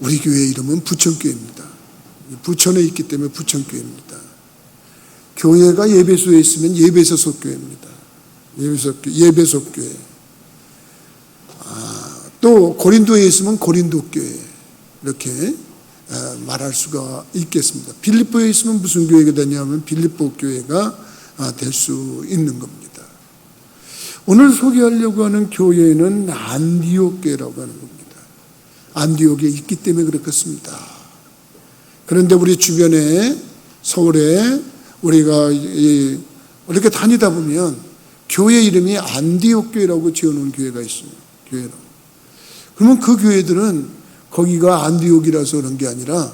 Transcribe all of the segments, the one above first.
우리 교회 이름은 부천교회입니다. 부천에 있기 때문에 부천교회입니다. 교회가 예배소에 있으면 예배소속교회입니다. 예배소교회. 또 고린도에 있으면 고린도교회, 이렇게 말할 수가 있겠습니다. 빌립보에 있으면 무슨 교회가 되냐면 빌립보 교회가 될 수 있는 겁니다. 오늘 소개하려고 하는 교회는 안디옥 교회라고 하는 겁니다. 안디옥에 있기 때문에 그렇겠습니다. 그런데 우리 주변에 서울에 우리가 이렇게 다니다 보면 교회 이름이 안디옥 교회라고 지어놓은 교회가 있어요. 교회로. 그러면 그 교회들은 거기가 안디옥이라서 그런 게 아니라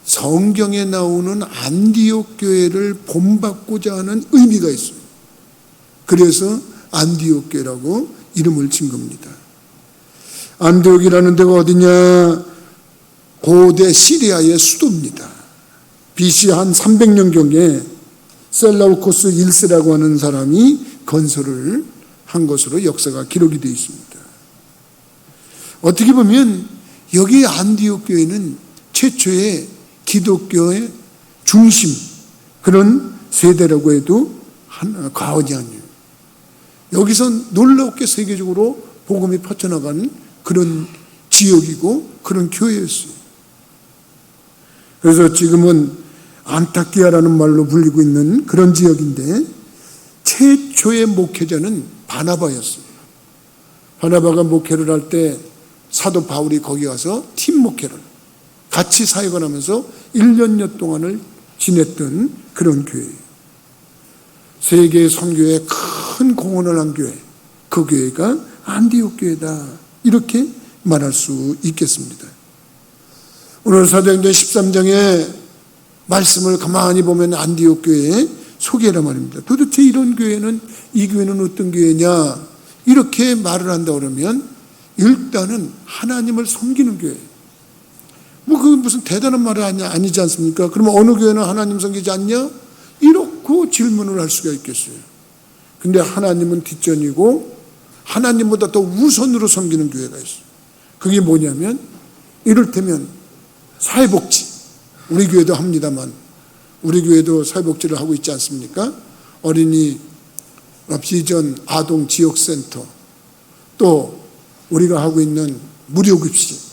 성경에 나오는 안디옥 교회를 본받고자 하는 의미가 있어요. 그래서 안디옥 교회라고 이름을 진 겁니다. 안디옥이라는 데가 어디냐? 고대 시리아의 수도입니다. BC 한 300년경에 셀라우코스 1세라고 하는 사람이 건설을 한 것으로 역사가 기록이 되어 있습니다. 어떻게 보면 여기 안디옥 교회는 최초의 기독교의 중심, 그런 세대라고 해도 과언이 아니에요. 여기서 놀랍게 세계적으로 복음이 퍼져나가는 그런 지역이고 그런 교회였어요. 그래서 지금은 안타키아라는 말로 불리고 있는 그런 지역인데 최초의 목회자는 바나바였습니다. 바나바가 목회를 할 때 사도 바울이 거기 가서 팀 목회를 같이 사역을 하면서 1년여 동안을 지냈던 그런 교회예요. 세계 선교에 큰 공헌을 한 교회, 그 교회가 안디옥 교회다, 이렇게 말할 수 있겠습니다. 오늘 사도행전 13장의 말씀을 가만히 보면 안디옥 교회의 소개란 말입니다. 도대체 이런 교회는, 이 교회는 어떤 교회냐, 이렇게 말을 한다 그러면 일단은 하나님을 섬기는 교회. 그건 무슨 대단한 말이 아니지 않습니까? 그러면 어느 교회는 하나님 섬기지 않냐? 이렇게 질문을 할 수가 있겠어요. 근데 하나님은 뒷전이고 하나님보다 더 우선으로 섬기는 교회가 있어요. 그게 뭐냐면 이를테면 사회복지. 우리 교회도 합니다만 우리 교회도 사회복지를 하고 있지 않습니까? 어린이 비전 아동 지역센터, 또 우리가 하고 있는 무료급식,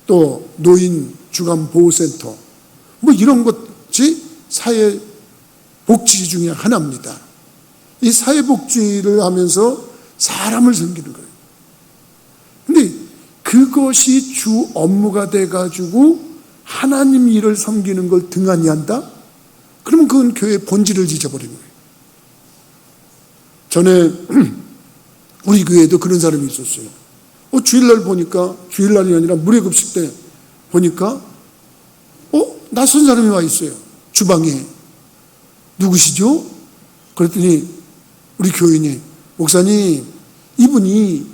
또 노인 주간보호센터, 이런 것이 사회복지 중에 하나입니다. 이 사회복지를 하면서 사람을 섬기는 거예요. 근데 그것이 주 업무가 돼가지고 하나님 일을 섬기는 걸 등한히 한다? 그러면 그건 교회의 본질을 잊어버리는 거예요. 전에 우리 교회에도 그런 사람이 있었어요. 주일날 보니까, 주일날이 아니라 무료급식 때 보니까 낯선 사람이 와 있어요. 주방에. 누구시죠? 그랬더니 우리 교인이, 목사님, 이분이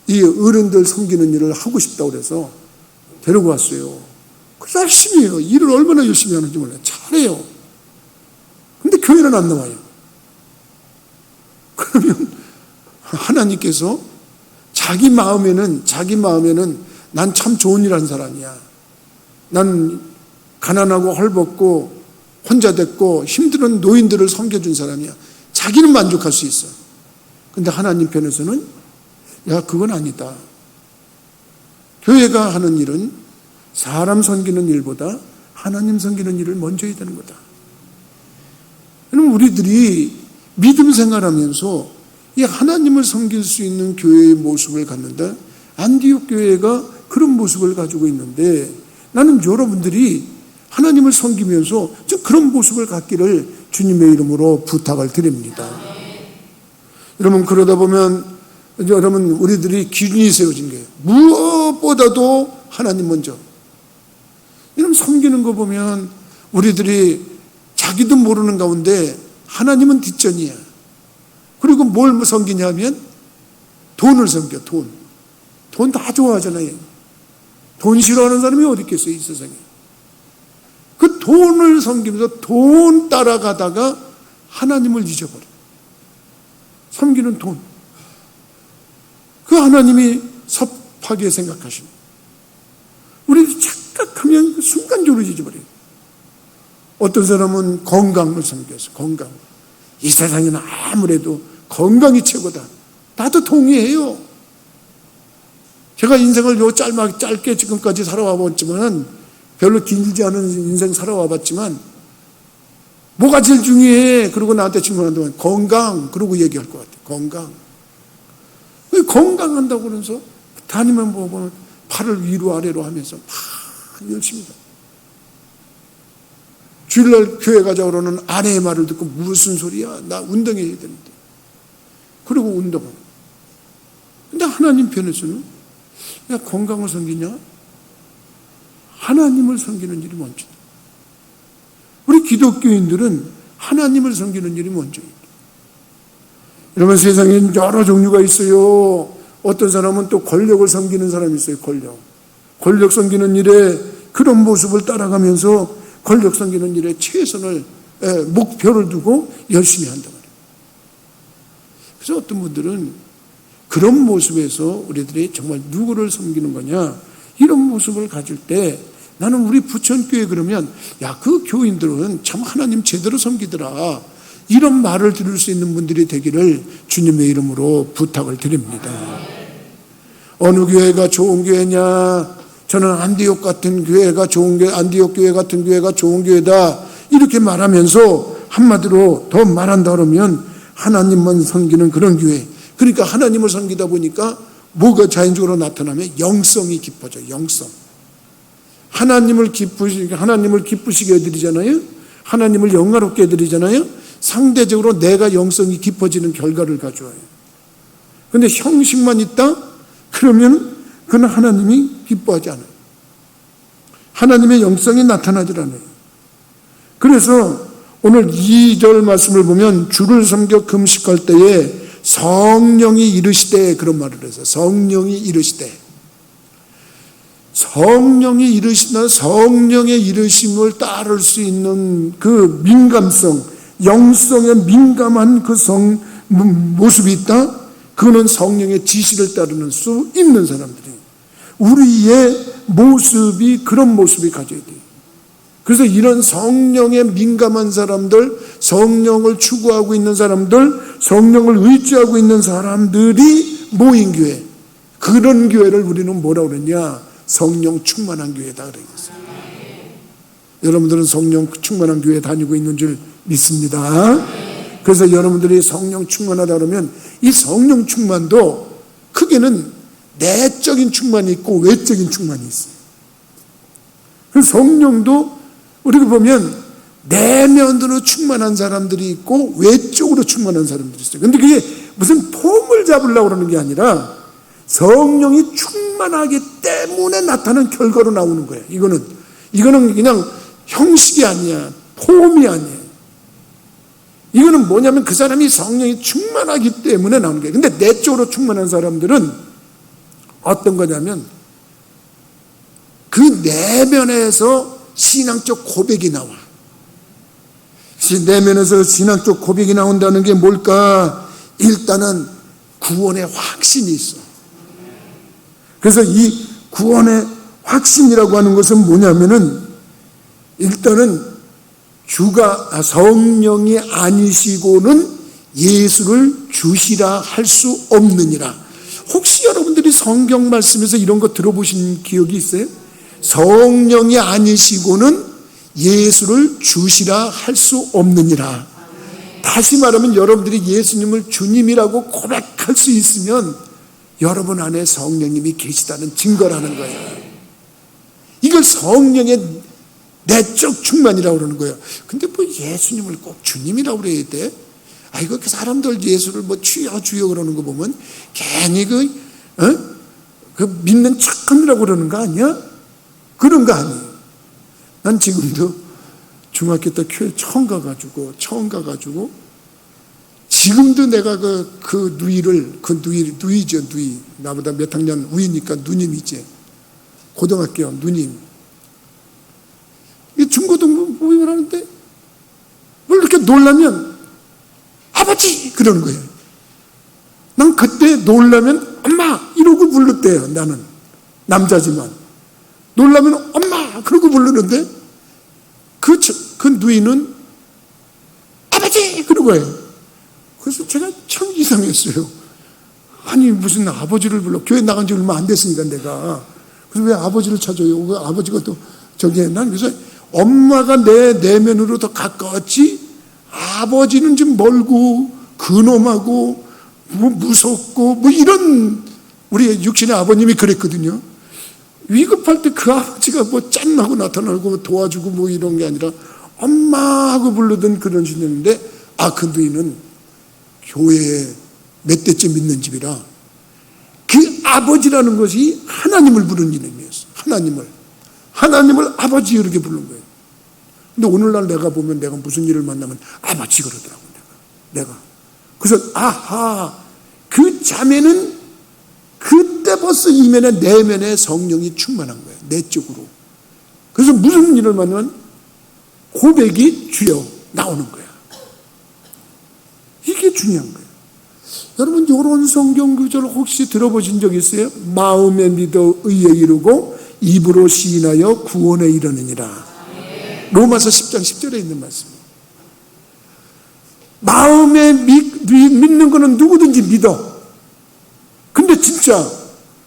이 어른들 섬기는 일을 하고 싶다고 그래서 데리고 왔어요. 열심히 해요. 일을 얼마나 열심히 하는지 몰라요. 잘해요. 근데 교회는 안 나와요. 그러면 하나님께서 자기 마음에는 난 참 좋은 일 한 사람이야. 난 가난하고 헐벗고 혼자 됐고 힘든 노인들을 섬겨준 사람이야. 자기는 만족할 수 있어. 근데 하나님 편에서는 그건 아니다. 교회가 하는 일은 사람 섬기는 일보다 하나님 섬기는 일을 먼저 해야 되는 거다. 그럼 우리들이 믿음 생활하면서 이 하나님을 섬길 수 있는 교회의 모습을 갖는다. 안디옥 교회가 그런 모습을 가지고 있는데 나는 여러분들이 하나님을 섬기면서 그런 모습을 갖기를 주님의 이름으로 부탁을 드립니다. 여러분, 그러다 보면 여러분, 우리들이 기준이 세워진 거예요. 무엇보다도 하나님 먼저. 이런 섬기는 거 보면 우리들이 자기도 모르는 가운데 하나님은 뒷전이야. 그리고 뭘 섬기냐 하면 돈을 섬겨. 돈 다 좋아하잖아요. 돈 싫어하는 사람이 어디 있겠어요, 이 세상에. 그 돈을 섬기면서 돈 따라가다가 하나님을 잊어버려. 섬기는 돈. 그 하나님이 섭하게 생각하십니다. 그냥 순간적으로 잊어버려요. 어떤 사람은 건강을 섬겨서 건강. 이 세상에는 아무래도 건강이 최고다. 나도 동의해요. 제가 인생을 짧게 지금까지 살아와 봤지만, 별로 길지 않은 인생 살아와 봤지만, 뭐가 제일 중요해? 그러고 나한테 질문한다면 건강. 그러고 얘기할 것 같아요. 건강. 건강한다고 그러면서 다니면 보면 팔을 위로 아래로 하면서 막 열심히. 주일날 교회 가자 그러는 아내의 말을 듣고 무슨 소리야? 나 운동해야 되는데. 그리고 운동하고. 근데 하나님 편에서는 야, 건강을 섬기냐? 하나님을 섬기는 일이 먼저다. 우리 기독교인들은 하나님을 섬기는 일이 먼저입니다. 여러분, 세상엔 여러 종류가 있어요. 어떤 사람은 또 권력을 섬기는 사람이 있어요. 권력 섬기는 일에 그런 모습을 따라가면서 권력 섬기는 일에 최선을 목표를 두고 열심히 한단 말이에요. 그래서 어떤 분들은 그런 모습에서 우리들이 정말 누구를 섬기는 거냐, 이런 모습을 가질 때 나는 우리 부천교회 그러면 야, 그 교인들은 참 하나님 제대로 섬기더라, 이런 말을 들을 수 있는 분들이 되기를 주님의 이름으로 부탁을 드립니다. 어느 교회가 좋은 교회냐? 저는 안디옥 같은 교회가 좋은 교회, 안디옥 교회 같은 교회가 좋은 교회다, 이렇게 말하면서 한마디로 더 말한다 그러면 하나님만 섬기는 그런 교회. 그러니까 하나님을 섬기다 보니까 뭐가 자연적으로 나타나면 영성이 깊어져요. 영성. 하나님을 기쁘시게 해드리잖아요. 하나님을 영화롭게 해드리잖아요. 상대적으로 내가 영성이 깊어지는 결과를 가져와요. 그런데 형식만 있다? 그러면 그건 하나님이 기뻐하지 않아요. 하나님의 영성이 나타나질 않아요. 그래서 오늘 2절 말씀을 보면 주를 섬겨 금식할 때에 성령이 이르시되, 그런 말을 해서 성령이 이르시되, 성령이 이르시나 성령의 이르심을 따를 수 있는 그 민감성, 영성에 민감한 그 모습이 있다? 그거는 성령의 지시를 따르는 수 있는 사람들이에요. 우리의 모습이 그런 모습이 가져야 돼요. 그래서 이런 성령에 민감한 사람들, 성령을 추구하고 있는 사람들, 성령을 의지하고 있는 사람들이 모인 교회, 그런 교회를 우리는 뭐라고 그러냐? 성령 충만한 교회다 그러겠어요. 여러분들은 성령 충만한 교회 다니고 있는 줄 믿습니다. 그래서 여러분들이 성령 충만하다 그러면 이 성령 충만도 크게는 내적인 충만이 있고 외적인 충만이 있어요. 그 성령도 우리가 보면 내면으로 충만한 사람들이 있고 외적으로 충만한 사람들이 있어요. 근데 그게 무슨 폼을 잡으려고 그러는 게 아니라 성령이 충만하기 때문에 나타나는 결과로 나오는 거예요. 이거는 그냥 형식이 아니야. 폼이 아니에요. 이거는 뭐냐면 그 사람이 성령이 충만하기 때문에 나오는 거예요. 근데 내적으로 충만한 사람들은 어떤 거냐면 그 내면에서 신앙적 고백이 나와. 내면에서 신앙적 고백이 나온다는 게 뭘까? 일단은 구원의 확신이 있어. 그래서 이 구원의 확신이라고 하는 것은 뭐냐면은 일단은 주가 성령이 아니시고는 예수를 주시라 할 수 없느니라. 혹시 여러분들이 성경 말씀에서 이런 거 들어보신 기억이 있어요? 성령이 아니시고는 예수를 주시라 할 수 없느니라. 다시 말하면 여러분들이 예수님을 주님이라고 고백할 수 있으면 여러분 안에 성령님이 계시다는 증거라는 거예요. 이걸 성령의 내적 충만이라고 그러는 거예요. 근데 뭐 예수님을 꼭 주님이라고 그래야 돼? 아이고, 그 사람들 예수를 뭐 주여 주여 그러는 거 보면 괜히 그 믿는 척함이라고 그러는 거 아니야? 그런 거 아니에요. 난 지금도 중학교 때 교회 처음 가가지고 지금도 내가 그 누이죠. 나보다 몇 학년 위니까 누님이지. 고등학교 누님. 이 중고등부 모임을 하는데 뭘 이렇게 놀라면 아버지 그러는 거예요. 난 그때 놀라면 엄마 이러고 불렀대요. 나는 남자지만 놀라면 엄마 그러고 부르는데 그 누이는 아버지 그러고 해요. 그래서 제가 참 이상했어요. 아니 무슨 아버지를 불러, 교회 나간 지 얼마 안 됐으니까 내가. 그래서 왜 아버지를 찾아요? 왜 아버지가 또 저기 난 그래서 엄마가 내 내면으로 더 가까웠지 아버지는 좀 멀고 근엄하고 뭐 무섭고 뭐 이런, 우리 육신의 아버님이 그랬거든요. 위급할 때 그 아버지가 뭐 짠하고 나타나고 도와주고 뭐 이런 게 아니라 엄마 하고 부르던 그런 신념인데, 그 누이는 교회에 몇 대째 믿는 집이라 그 아버지라는 것이 하나님을 부르는 이름이었어. 하나님을 아버지 이렇게 부르는 거예요. 근데 오늘날 내가 보면 내가 무슨 일을 만나면 아버지 그러더라고. 내가 그래서 그 자매는 그때 벌써 이면에 내면에 성령이 충만한 거예요. 내적으로. 그래서 무슨 일을 만나면 고백이 주여 나오는 거야. 이게 중요한 거예요. 여러분 이런 성경 구절 혹시 들어보신 적 있어요? 마음에 믿어 의에 이르고 입으로 시인하여 구원에 이르느니라. 로마서 10장 10절에 있는 말씀이에요. 마음에 믿는 거는 누구든지 믿어. 근데 진짜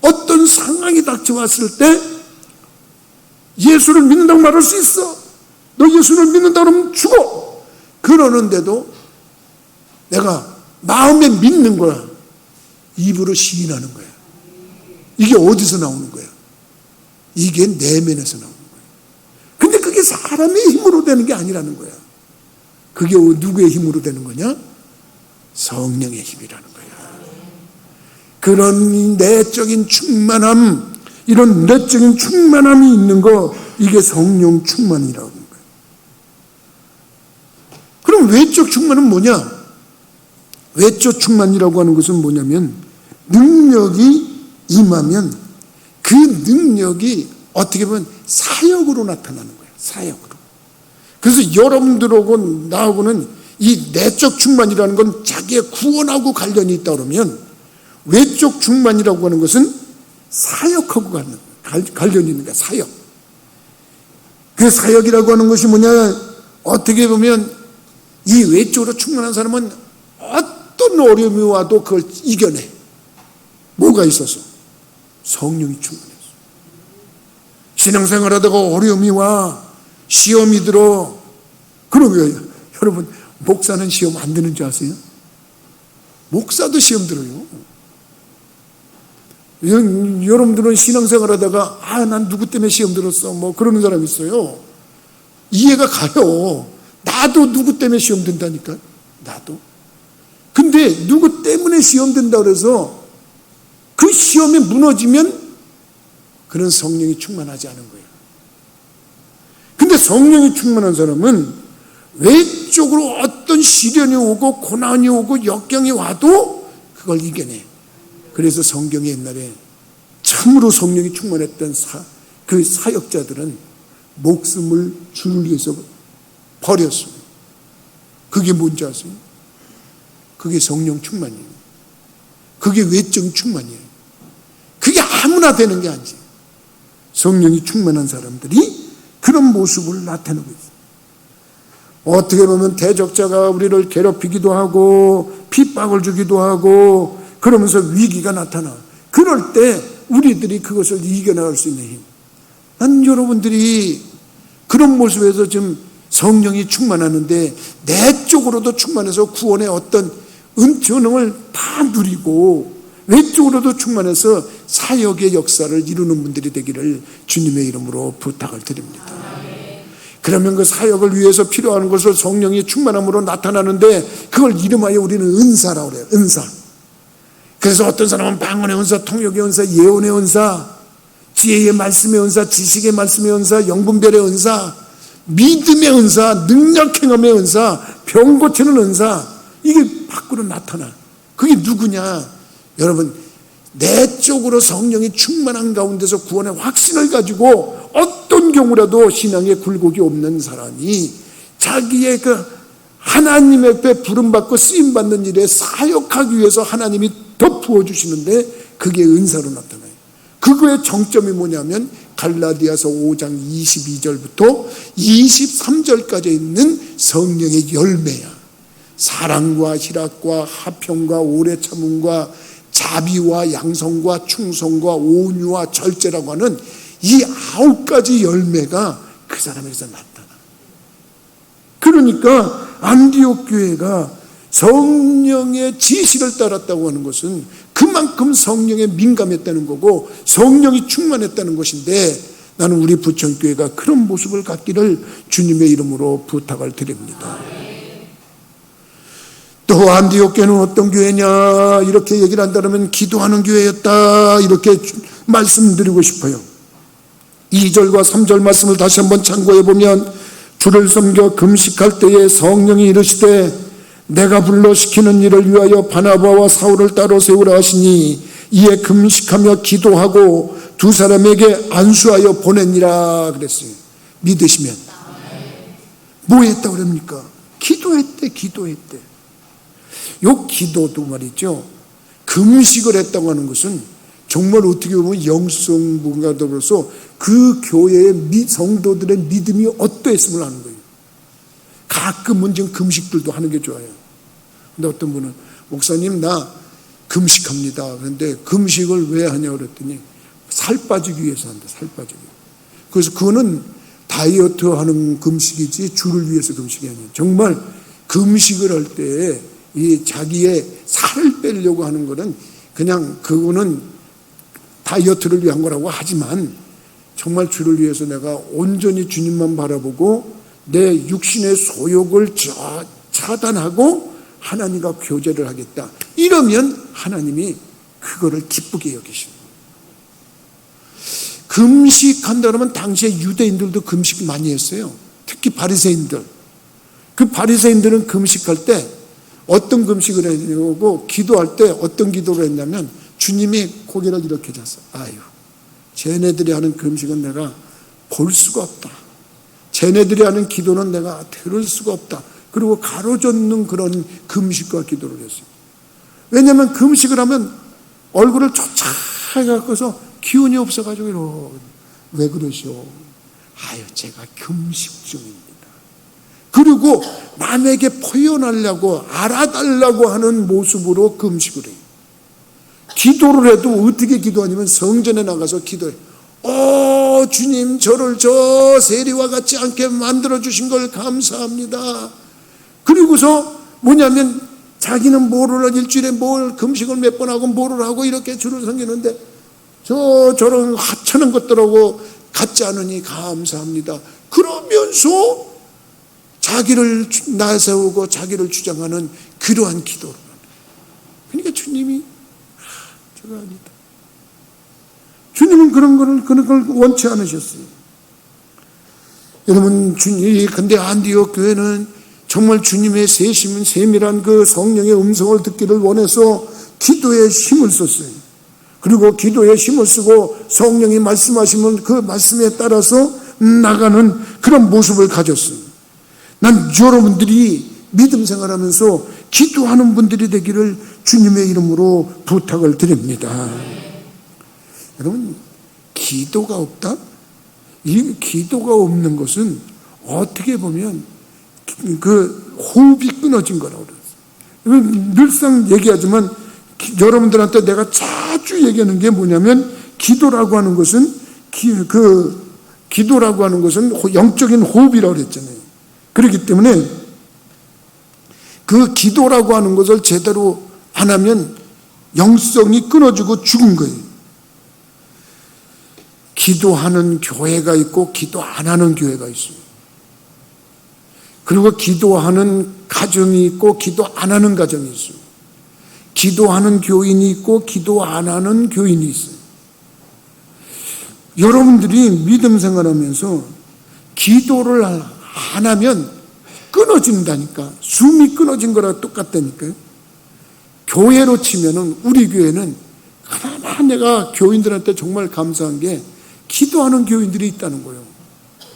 어떤 상황이 닥쳐왔을 때 예수를 믿는다고 말할 수 있어. 너 예수를 믿는다고 하면 죽어. 그러는데도 내가 마음에 믿는 거야. 입으로 시인하는 거야. 이게 어디서 나오는 거야? 이게 내면에서 나오는 거야. 근데 그게 사람의 힘으로 되는 게 아니라는 거야. 그게 누구의 힘으로 되는 거냐? 성령의 힘이라는 거야. 그런 내적인 충만함, 이런 내적인 충만함이 있는 거, 이게 성령 충만이라고 하는 거야. 그럼 외적 충만은 뭐냐? 외적 충만이라고 하는 것은 뭐냐면 능력이 임하면 그 능력이 어떻게 보면 사역으로 나타나는 거예요. 사역으로. 그래서 여러분들하고 나하고는 이 내적 충만이라는 건 자기의 구원하고 관련이 있다 그러면, 외적 충만이라고 하는 것은 사역하고 관련이 있는 거야. 사역. 그 사역이라고 하는 것이 뭐냐? 어떻게 보면 이 외적으로 충만한 사람은 어떤 어려움이 와도 그걸 이겨내. 뭐가 있어서? 성령이 충만해서. 신앙생활 하다가 어려움이 와, 시험이 들어. 그러면 여러분, 목사는 시험 안 드는 줄 아세요? 목사도 시험 들어요. 여러분들은 신앙생활 하다가 난 누구 때문에 시험 들었어 뭐 그러는 사람 있어요. 이해가 가요. 나도 누구 때문에 시험 든다니까. 나도. 근데 누구 때문에 시험 든다 그래서 그 시험에 무너지면 그런 성령이 충만하지 않은 거예요. 근데 성령이 충만한 사람은 외적으로 어떤 시련이 오고 고난이 오고 역경이 와도 그걸 이겨내. 그래서 성경에 옛날에 참으로 성령이 충만했던 그 사역자들은 목숨을 주를 위해서 버렸어요. 그게 뭔지 아세요? 그게 성령 충만이에요. 그게 외적 충만이에요. 그게 아무나 되는 게 아니지. 성령이 충만한 사람들이 그런 모습을 나타내고 있어요. 어떻게 보면 대적자가 우리를 괴롭히기도 하고 핍박을 주기도 하고 그러면서 위기가 나타나. 그럴 때 우리들이 그것을 이겨나갈 수 있는 힘. 난 여러분들이 그런 모습에서 지금 성령이 충만하는데 내적으로도 충만해서 구원의 어떤 은총을 다 누리고 외적으로도 충만해서 사역의 역사를 이루는 분들이 되기를 주님의 이름으로 부탁을 드립니다. 그러면 그 사역을 위해서 필요한 것을 성령이 충만함으로 나타나는데 그걸 이름하여 우리는 은사라고 그래요. 은사. 그래서 어떤 사람은 방언의 은사, 통역의 은사, 예언의 은사, 지혜의 말씀의 은사, 지식의 말씀의 은사, 영분별의 은사, 믿음의 은사, 능력 행함의 은사, 병 고치는 은사, 이게 밖으로 나타나. 그게 누구냐? 여러분, 내적으로 성령이 충만한 가운데서 구원의 확신을 가지고 어떤 경우라도 신앙에 굴곡이 없는 사람이 자기의 그 하나님 앞에 부름받고 쓰임받는 일에 사역하기 위해서 하나님이 더 부어주시는데 그게 은사로 나타나요. 그거의 정점이 뭐냐면 갈라디아서 5장 22절부터 23절까지 있는 성령의 열매야. 사랑과 희락과 화평과 오래 참음과 자비와 양성과 충성과 온유와 절제라고 하는 이 9가지 열매가 그 사람에게서 나타나. 그러니까 안디옥 교회가 성령의 지시를 따랐다고 하는 것은 그만큼 성령에 민감했다는 거고 성령이 충만했다는 것인데, 나는 우리 부천교회가 그런 모습을 갖기를 주님의 이름으로 부탁을 드립니다. 또 안디옥 교회는 어떤 교회냐 이렇게 얘기를 한다면 기도하는 교회였다 이렇게 말씀드리고 싶어요. 2절과 3절 말씀을 다시 한번 참고해 보면, 주를 섬겨 금식할 때에 성령이 이르시되 내가 불러 시키는 일을 위하여 바나바와 사울을 따로 세우라 하시니 이에 금식하며 기도하고 두 사람에게 안수하여 보내니라 그랬어요. 믿으시면 뭐 했다고 그럽니까? 기도했대. 요 기도도 말이죠, 금식을 했다고 하는 것은 정말 어떻게 보면 영성분과더불어서 그 교회의 성도들의 믿음이 어떠했음을 아는 거예요. 가끔은 지금 금식들도 하는 게 좋아요. 근데 어떤 분은 목사님 나 금식합니다. 그런데 금식을 왜 하냐고 그랬더니 살 빠지기 위해서 한다. 살 빠지기. 그래서 그거는 다이어트 하는 금식이지 주를 위해서 금식이 아니에요. 정말 금식을 할 때 이 자기의 살을 빼려고 하는 거는 그냥 그거는 다이어트를 위한 거라고 하지만, 정말 주를 위해서 내가 온전히 주님만 바라보고 내 육신의 소욕을 차단하고 하나님과 교제를 하겠다, 이러면 하나님이 그거를 기쁘게 여기십니다. 금식한다 그러면 당시에 유대인들도 금식 많이 했어요. 특히 바리새인들. 그 바리새인들은 금식할 때 어떤 금식을 했냐고, 기도할 때 어떤 기도를 했냐면 주님이 고개를 이렇게 잤어. 아유, 쟤네들이 하는 금식은 내가 볼 수가 없다. 쟤네들이 하는 기도는 내가 들을 수가 없다. 그리고 가로젓는 그런 금식과 기도를 했어요. 왜냐하면 금식을 하면 얼굴을 초차게 갖고서 기운이 없어가지고 이러고, 왜 그러시오? 아유, 제가 금식 중입니다. 그리고 남에게 표현하려고 알아달라고 하는 모습으로 금식을 해요. 기도를 해도 어떻게 기도하냐면 성전에 나가서 기도해. 주님, 저를 저 세리와 같지 않게 만들어주신 걸 감사합니다. 그리고서 뭐냐면 자기는 뭐를 일주일에 뭘 금식을 몇 번 하고 뭐를 하고 이렇게 주를 섬기는데 저런 하찮은 것들하고 같지 않으니 감사합니다. 그러면서 자기를 나세우고 자기를 주장하는 그러한 기도를 합니다. 그러니까 주님이 저거 아니다. 주님은 그런 걸 원치 않으셨어요. 여러분, 근데 안디옥 교회는 정말 주님의 세밀한 그 성령의 음성을 듣기를 원해서 기도에 힘을 썼어요. 그리고 기도에 힘을 쓰고 성령이 말씀하시면 그 말씀에 따라서 나가는 그런 모습을 가졌어요. 난 여러분들이 믿음 생활하면서 기도하는 분들이 되기를 주님의 이름으로 부탁을 드립니다. 여러분, 기도가 없다? 이 기도가 없는 것은 어떻게 보면 그 호흡이 끊어진 거라고 그랬어요. 늘상 얘기하지만 여러분들한테 내가 자주 얘기하는 게 뭐냐면, 기도라고 하는 것은 기도라고 하는 것은 영적인 호흡이라고 그랬잖아요. 그렇기 때문에 그 기도라고 하는 것을 제대로 안 하면 영성이 끊어지고 죽은 거예요. 기도하는 교회가 있고 기도 안 하는 교회가 있어요. 그리고 기도하는 가정이 있고 기도 안 하는 가정이 있어요. 기도하는 교인이 있고 기도 안 하는 교인이 있어요. 여러분들이 믿음 생활하면서 기도를 안 하면 끊어진다니까. 숨이 끊어진 거랑 똑같다니까요. 교회로 치면은, 우리 교회는 하나 내가 교인들한테 정말 감사한 게 기도하는 교인들이 있다는 거예요.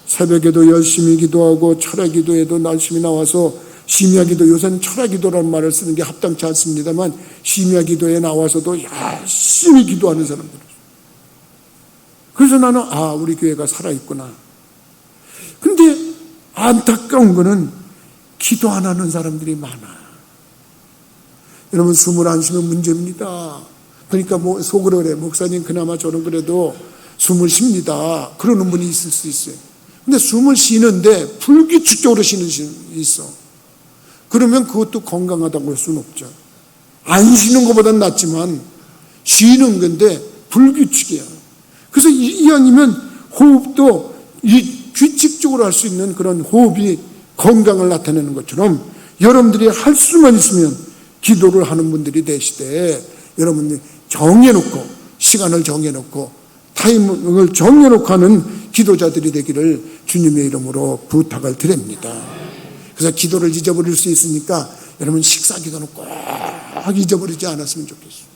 새벽에도 열심히 기도하고 철야 기도에도 열심히 나와서, 심야 기도, 요새는 철야 기도라는 말을 쓰는 게 합당치 않습니다만 심야 기도에 나와서도 열심히 기도하는 사람들. 그래서 나는 우리 교회가 살아있구나. 근데 안타까운 거는 기도 안 하는 사람들이 많아. 여러분, 숨을 안 쉬면 문제입니다. 그러니까 속으로 그래. 목사님, 그나마 저는 그래도 숨을 쉽니다. 그러는 분이 있을 수 있어요. 근데 숨을 쉬는데 불규칙적으로 쉬는 분이 있어. 그러면 그것도 건강하다고 할 수는 없죠. 안 쉬는 것보다는 낫지만 쉬는 건데 불규칙이야. 그래서 이왕이면 호흡도 규칙적으로 할 수 있는 그런 호흡이 건강을 나타내는 것처럼 여러분들이 할 수만 있으면 기도를 하는 분들이 되시되, 여러분들이 정해놓고, 시간을 정해놓고, 타이밍을 정해놓고 하는 기도자들이 되기를 주님의 이름으로 부탁을 드립니다. 그래서 기도를 잊어버릴 수 있으니까 여러분, 식사 기도는 꼭 잊어버리지 않았으면 좋겠어요.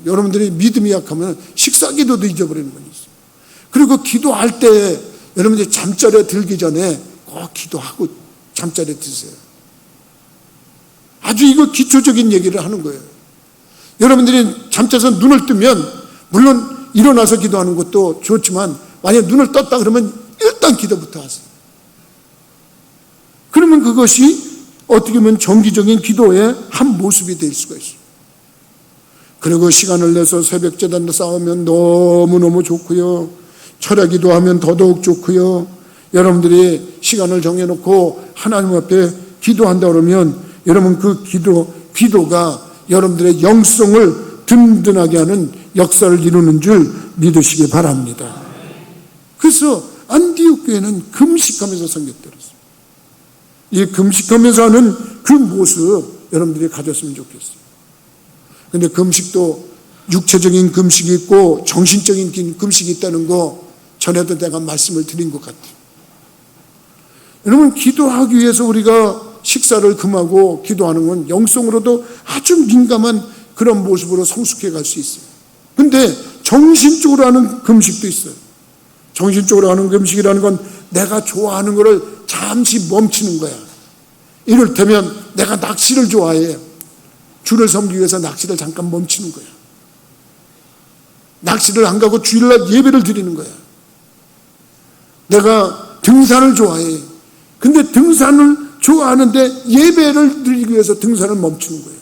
여러분들이 믿음이 약하면 식사 기도도 잊어버리는 분이 있어요. 그리고 기도할 때 여러분들이 잠자리에 들기 전에 꼭 기도하고 잠자리에 드세요. 아주 이거 기초적인 얘기를 하는 거예요. 여러분들이 잠자서 눈을 뜨면 물론 일어나서 기도하는 것도 좋지만 만약에 눈을 떴다 그러면 일단 기도부터 하세요. 그러면 그것이 어떻게 보면 정기적인 기도의 한 모습이 될 수가 있어요. 그리고 시간을 내서 새벽 제단도 싸우면 너무너무 좋고요. 철야기도 하면 더더욱 좋고요. 여러분들이 시간을 정해놓고 하나님 앞에 기도한다 그러면 여러분, 그 기도가 여러분들의 영성을 든든하게 하는 역사를 이루는 줄 믿으시기 바랍니다. 그래서 안디옥 교회는 금식하면서 성격들었어요. 이 금식하면서 하는 그 모습 여러분들이 가졌으면 좋겠어요. 근데 금식도 육체적인 금식이 있고 정신적인 금식이 있다는 거 전에도 내가 말씀을 드린 것 같아요. 여러분, 기도하기 위해서 우리가 식사를 금하고 기도하는 건 영성으로도 아주 민감한 그런 모습으로 성숙해 갈 수 있어요. 근데 정신적으로 하는 금식도 있어요. 정신적으로 하는 금식이라는 건 내가 좋아하는 거를 잠시 멈추는 거야. 이를테면 내가 낚시를 좋아해. 주를 섬기기 위해서 낚시를 잠깐 멈추는 거야. 낚시를 안 가고 주일날 예배를 드리는 거야. 내가 등산을 좋아해. 근데 등산을 좋아하는데 예배를 드리기 위해서 등산을 멈추는 거예요.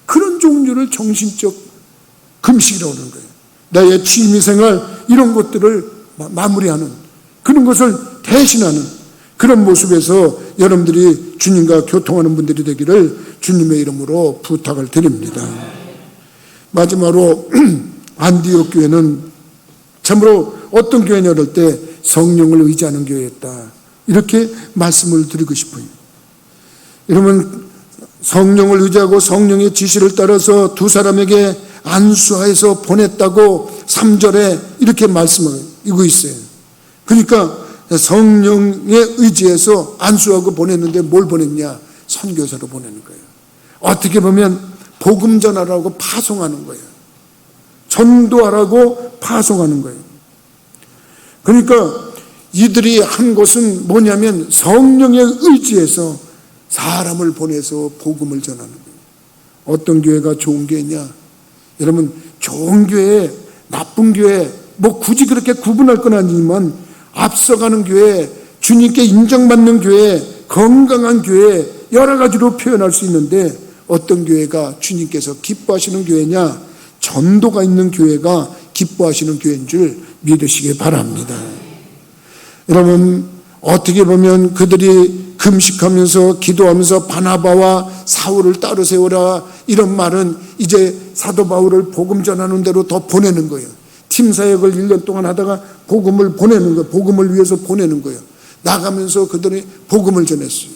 그런 종류를 정신적 금식이라고 하는 거예요. 나의 취미생활 이런 것들을 마무리하는, 그런 것을 대신하는 그런 모습에서 여러분들이 주님과 교통하는 분들이 되기를 주님의 이름으로 부탁을 드립니다. 마지막으로 안디옥 교회는 참으로 어떤 교회냐 그럴 때 성령을 의지하는 교회였다, 이렇게 말씀을 드리고 싶어요. 여러분, 성령을 의지하고 성령의 지시를 따라서 두 사람에게 안수하여서 보냈다고 3절에 이렇게 말씀하고 있어요. 그러니까 성령에 의지해서 안수하고 보냈는데 뭘 보냈냐? 선교사로 보내는 거예요. 어떻게 보면 복음 전하라고 파송하는 거예요. 전도하라고 파송하는 거예요. 그러니까 이들이 한 것은 뭐냐면 성령에 의지해서 사람을 보내서 복음을 전하는 거예요. 어떤 교회가 좋은 교회냐? 여러분, 좋은 교회, 나쁜 교회, 굳이 그렇게 구분할 건 아니지만 앞서가는 교회, 주님께 인정받는 교회, 건강한 교회, 여러 가지로 표현할 수 있는데 어떤 교회가 주님께서 기뻐하시는 교회냐? 전도가 있는 교회가 기뻐하시는 교회인 줄 믿으시기 바랍니다. 여러분, 어떻게 보면 그들이 금식하면서 기도하면서 바나바와 사울을 따로 세우라, 이런 말은 이제 사도 바울을 복음 전하는 대로 더 보내는 거예요. 팀 사역을 1년 동안 하다가 복음을 보내는 거예요. 복음을 위해서 보내는 거예요. 나가면서 그들이 복음을 전했어요.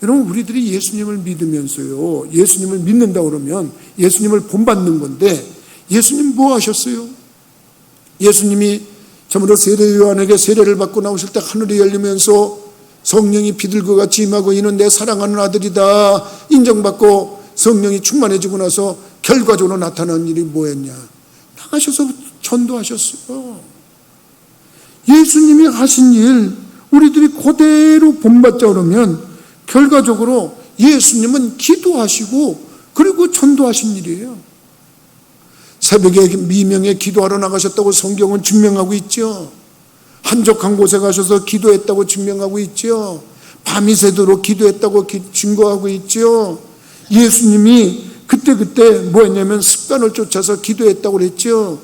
여러분, 우리들이 예수님을 믿으면서요, 예수님을 믿는다 그러면 예수님을 본받는 건데, 예수님 뭐 하셨어요? 예수님이 참으로 세례 요한에게 세례를 받고 나오실 때 하늘이 열리면서 성령이 비둘기 같이 임하고 이는 내 사랑하는 아들이다 인정받고 성령이 충만해지고 나서 결과적으로 나타난 일이 뭐였냐? 나가셔서 전도하셨어요. 예수님이 하신 일 우리들이 그대로 본받자 그러면 결과적으로 예수님은 기도하시고 그리고 전도하신 일이에요. 새벽에 미명에 기도하러 나가셨다고 성경은 증명하고 있죠. 한적한 곳에 가셔서 기도했다고 증명하고 있죠. 밤이 새도록 기도했다고 증거하고 있죠. 예수님이 그때 뭐였냐면 습관을 쫓아서 기도했다고 그랬죠.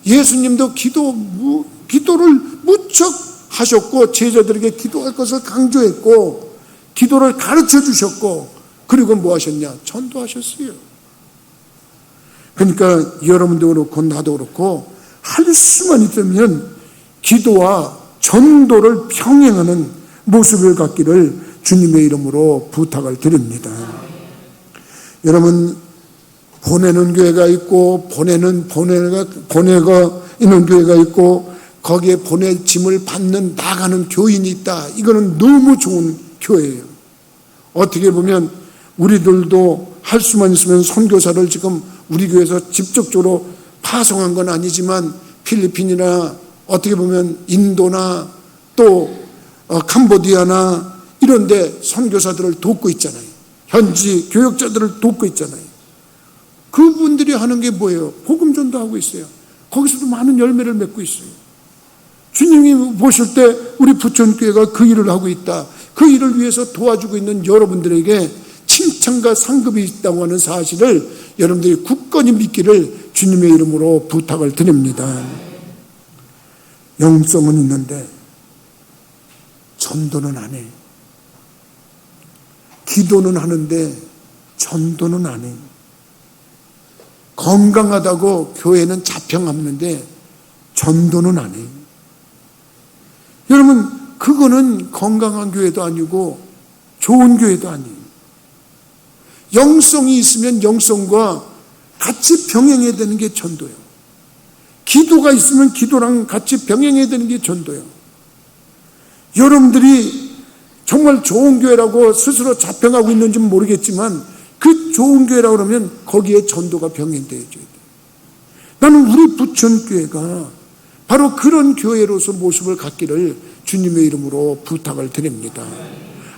예수님도 기도를 무척 하셨고 제자들에게 기도할 것을 강조했고 기도를 가르쳐 주셨고 그리고 뭐 하셨냐? 전도하셨어요. 그러니까 여러분도 그렇고 나도 그렇고 할 수만 있다면 기도와 전도를 병행하는 모습을 갖기를 주님의 이름으로 부탁을 드립니다. 여러분, 보내는 교회가 있고 보내가 있는 교회가 있고 거기에 보내짐을 받는 나가는 교인이 있다. 이거는 너무 좋은 교회예요. 어떻게 보면 우리들도 할 수만 있으면 선교사를 지금 우리 교회에서 직접적으로 파송한 건 아니지만 필리핀이나 어떻게 보면 인도나 또 캄보디아나 이런 데 선교사들을 돕고 있잖아요. 현지 교역자들을 돕고 있잖아요. 그분들이 하는 게 뭐예요? 복음 전도하고 있어요. 거기서도 많은 열매를 맺고 있어요. 주님이 보실 때 우리 부천교회가 그 일을 하고 있다. 그 일을 위해서 도와주고 있는 여러분들에게 칭찬과 상급이 있다고 하는 사실을 여러분들이 굳건히 믿기를 주님의 이름으로 부탁을 드립니다. 영성은 있는데 전도는 안 해. 기도는 하는데 전도는 안 해. 건강하다고 교회는 자평하는데 전도는 안 해. 여러분, 그거는 건강한 교회도 아니고 좋은 교회도 아니에요. 영성이 있으면 영성과 같이 병행해야 되는 게 전도예요. 기도가 있으면 기도랑 같이 병행해야 되는 게 전도예요. 여러분들이 정말 좋은 교회라고 스스로 자평하고 있는지는 모르겠지만 그 좋은 교회라고 그러면 거기에 전도가 병행되어야 돼요. 나는 우리 부천교회가 바로 그런 교회로서 모습을 갖기를 주님의 이름으로 부탁을 드립니다.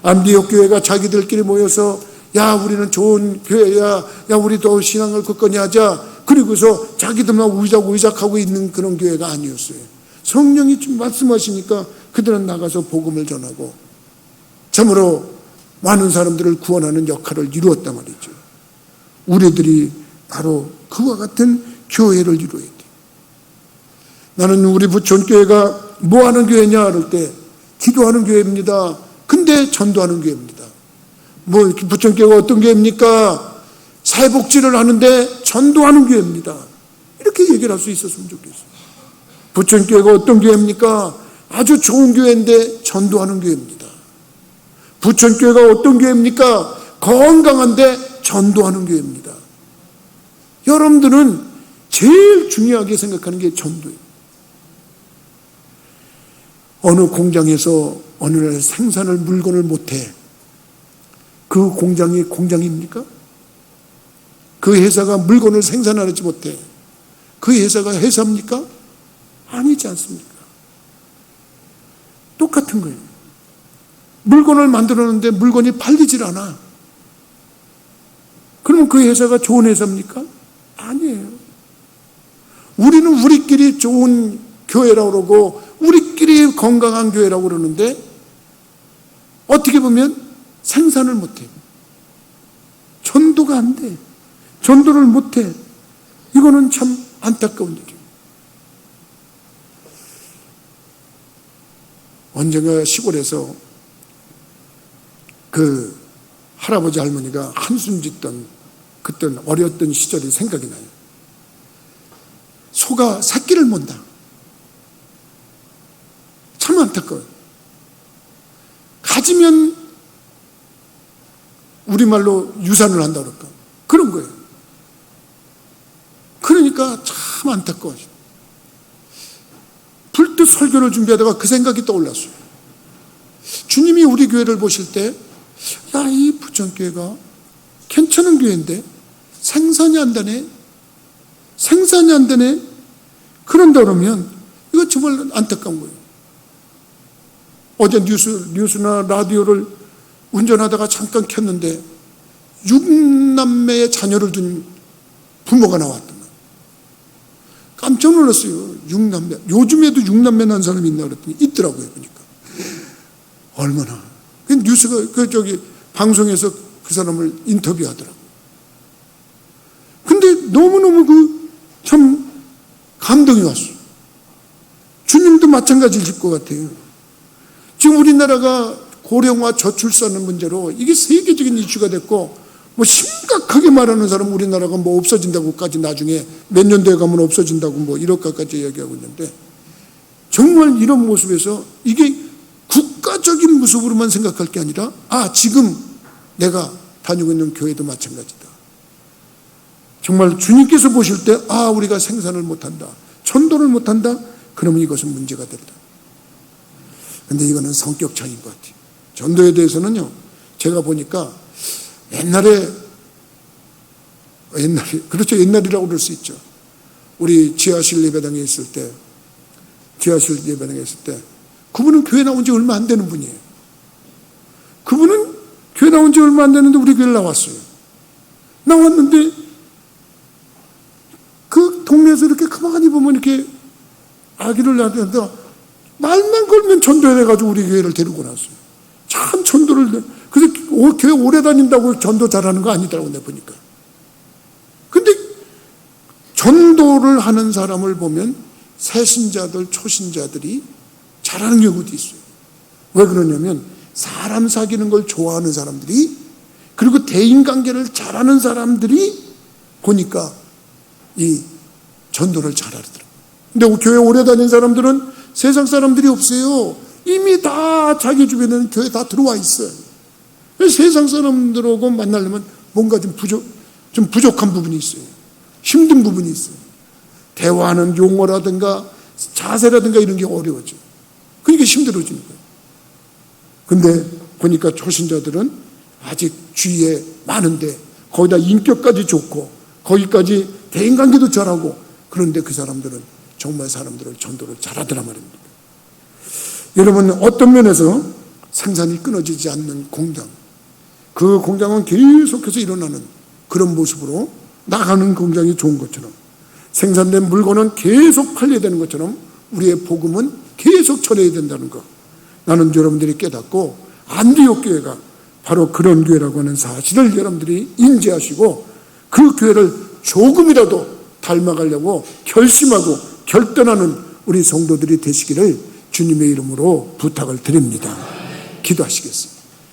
안디옥 교회가 자기들끼리 모여서 야 우리는 좋은 교회야, 야 우리도 신앙을 굳건히 하자, 그리고서 자기들만 우작우작하고 있는 그런 교회가 아니었어요. 성령이 좀 말씀하시니까 그들은 나가서 복음을 전하고 참으로 많은 사람들을 구원하는 역할을 이루었단 말이죠. 우리들이 바로 그와 같은 교회를 이루어야 돼. 나는 우리 부천교회가 뭐 하는 교회냐 그럴 때 기도하는 교회입니다. 근데 전도하는 교회입니다. 뭐 부천교회가 어떤 교회입니까? 사회복지를 하는데 전도하는 교회입니다. 이렇게 얘기를 할 수 있었으면 좋겠어요. 부천교회가 어떤 교회입니까? 아주 좋은 교회인데 전도하는 교회입니다. 부천교회가 어떤 교회입니까? 건강한데 전도하는 교회입니다. 여러분들은 제일 중요하게 생각하는 게 전도예요. 어느 공장에서 어느 날 생산을 물건을 못해. 그 공장이 공장입니까? 그 회사가 물건을 생산하지 못해. 그 회사가 회사입니까? 아니지 않습니까? 똑같은 거예요. 물건을 만들었는데 물건이 팔리질 않아. 그러면 그 회사가 좋은 회사입니까? 아니에요. 우리는 우리끼리 좋은 교회라고 그러고 우리끼리 건강한 교회라고 그러는데 어떻게 보면 생산을 못해. 전도가 안 돼. 전도를 못해. 이거는 참 안타까운 일이에요. 언젠가 시골에서 그 할아버지 할머니가 한숨 짓던 그때 어렸던 시절이 생각이 나요. 소가 새끼를 몬다. 참 안타까워요. 가지면 우리말로 유산을 한다 그럴까? 그런 거예요. 그러니까 참 안타까워요. 불뜻 설교를 준비하다가 그 생각이 떠올랐어요. 주님이 우리 교회를 보실 때 야, 이 부천교회가 괜찮은 교회인데 생산이 안 되네. 생산이 안 되네. 그런다 그러면 이거 정말 안타까운 거예요. 어제 뉴스나 라디오를 운전하다가 잠깐 켰는데 6남매의 자녀를 둔 부모가 나왔더만. 깜짝 놀랐어요. 6남매. 요즘에도 6남매 난 사람이 있나 그랬더니 있더라고요. 보니까. 얼마나. 그 뉴스가, 방송에서 그 사람을 인터뷰하더라고요. 근데 너무너무 참 감동이 왔어요. 주님도 마찬가지일 것 같아요. 지금 우리나라가 고령화 저출산의 문제로 이게 세계적인 이슈가 됐고, 뭐 심각하게 말하는 사람은 우리나라가 뭐 없어진다고까지 나중에 몇 년도에 가면 없어진다고 뭐 이렇게까지 이야기하고 있는데, 정말 이런 모습에서 이게 국가적인 모습으로만 생각할 게 아니라, 지금 내가 다니고 있는 교회도 마찬가지다. 정말 주님께서 보실 때 우리가 생산을 못한다, 전도를 못한다, 그러면 이것은 문제가 된다. 근데 이거는 성격 차이인 것 같아요. 전도에 대해서는요, 제가 보니까 옛날에 그렇죠, 옛날이라고 그럴 수 있죠. 우리 지하실 예배당에 있을 때 그분은 교회 나온 지 얼마 안 되는 분이에요. 그분은 교회 나온 지 얼마 안 되는데 우리 교회를 나왔어요. 나왔는데 그 동네에서 이렇게 가만히 보면 이렇게 아기를 낳는데 말만 걸면 전도해가지고 우리 교회를 데리고 나왔어요. 참 전도를. 그래서 교회 오래 다닌다고 전도 잘하는 거 아니더라고, 내가 보니까. 근데 전도를 하는 사람을 보면 새신자들, 초신자들이 잘하는 경우도 있어요. 왜 그러냐면 사람 사귀는 걸 좋아하는 사람들이, 그리고 대인관계를 잘하는 사람들이 보니까 이 전도를 잘하더라고요. 근데 교회 오래 다닌 사람들은 세상 사람들이 없어요. 이미 다 자기 주변에는 교회 다 들어와 있어요. 세상 사람들하고 만나려면 뭔가 좀 부족한 부분이 있어요. 힘든 부분이 있어요. 대화하는 용어라든가 자세라든가 이런 게 어려워져요. 그러니까 힘들어지는 거예요. 근데 보니까 초신자들은 아직 주위에 많은데 거기다 인격까지 좋고 거기까지 대인관계도 잘하고, 그런데 그 사람들은 정말 사람들을 전도를 잘하더라 말입니다. 여러분, 어떤 면에서 생산이 끊어지지 않는 공장, 그 공장은 계속해서 일어나는 그런 모습으로 나가는 공장이 좋은 것처럼, 생산된 물건은 계속 팔려야 되는 것처럼 우리의 복음은 계속 전해야 된다는 것, 나는 여러분들이 깨닫고 안디옥 교회가 바로 그런 교회라고 하는 사실을 여러분들이 인지하시고 그 교회를 조금이라도 닮아가려고 결심하고 결단하는 우리 성도들이 되시기를 주님의 이름으로 부탁을 드립니다. 기도하시겠습니다.